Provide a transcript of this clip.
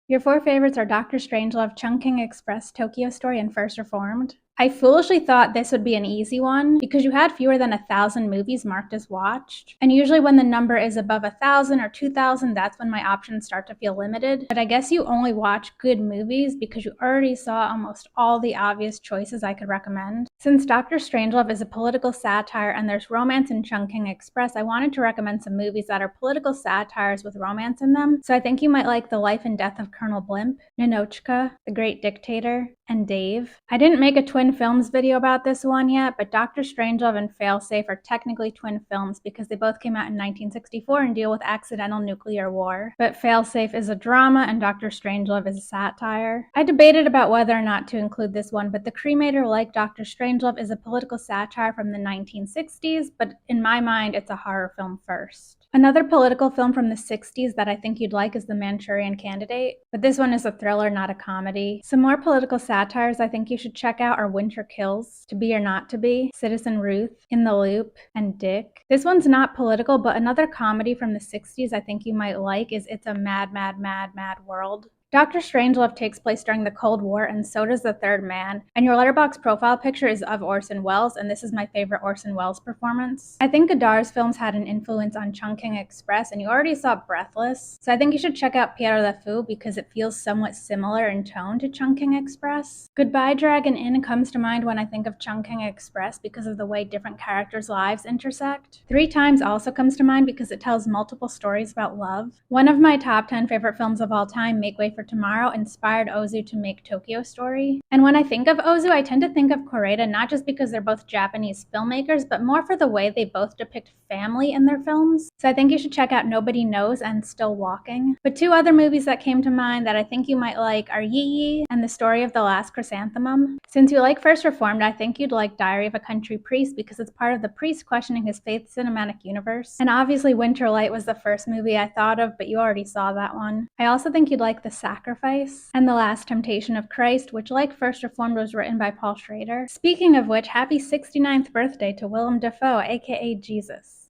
Your four favorites are Dr. Strangelove, Chungking Express, Tokyo Story, and First Reformed. I foolishly thought this would be an easy one because you had fewer than 1,000 movies marked as watched. And usually when the number is above 1,000 or 2,000, that's when my options start to feel limited. But I guess you only watch good movies because you already saw almost all the obvious choices I could recommend. Since Dr. Strangelove is a political satire and there's romance in Chungking Express, I wanted to recommend some movies that are political satires with romance in them. So I think you might like The Life and Death of Colonel Blimp, Ninotchka, The Great Dictator, and Dave. I didn't make a twin films video about this one yet, but Dr. Strangelove and Failsafe are technically twin films because they both came out in 1964 and deal with accidental nuclear war. But Failsafe is a drama and Dr. Strangelove is a satire. I debated about whether or not to include this one, but The Cremator, like Dr. Strangelove, is a political satire from the 1960s, but in my mind, it's a horror film first. Another political film from the 60s that I think you'd like is The Manchurian Candidate, but this one is a thriller, not a comedy. Some more political satires I think you should check out are Winter Kills, To Be or Not to Be, Citizen Ruth, In the Loop, and Dick. This one's not political, but another comedy from the 60s I think you might like is It's a Mad, Mad, Mad, Mad World. Dr. Strangelove takes place during the Cold War, and so does The Third Man, and your Letterboxd profile picture is of Orson Welles, and this is my favorite Orson Welles performance. I think Godar's films had an influence on Chungking Express, and you already saw Breathless, so I think you should check out Pierre Le Fou because it feels somewhat similar in tone to Chungking Express. Goodbye Dragon Inn comes to mind when I think of Chungking Express because of the way different characters' lives intersect. Three Times also comes to mind because it tells multiple stories about love. One of my top 10 favorite films of all time, Make Way for Tomorrow, inspired Ozu to make Tokyo Story. And when I think of Ozu, I tend to think of Koreeda not just because they're both Japanese filmmakers, but more for the way they both depict family in their films. So I think you should check out Nobody Knows and Still Walking. But two other movies that came to mind that I think you might like are Yi Yi and The Story of the Last Chrysanthemum. Since you like First Reformed, I think you'd like Diary of a Country Priest because it's part of the priest questioning his faith cinematic universe. And obviously Winter Light was the first movie I thought of, but you already saw that one. I also think you'd like The Sacrifice and The Last Temptation of Christ, which, like First Reformed, was written by Paul Schrader. Speaking of which, happy 69th birthday to Willem Dafoe, aka Jesus.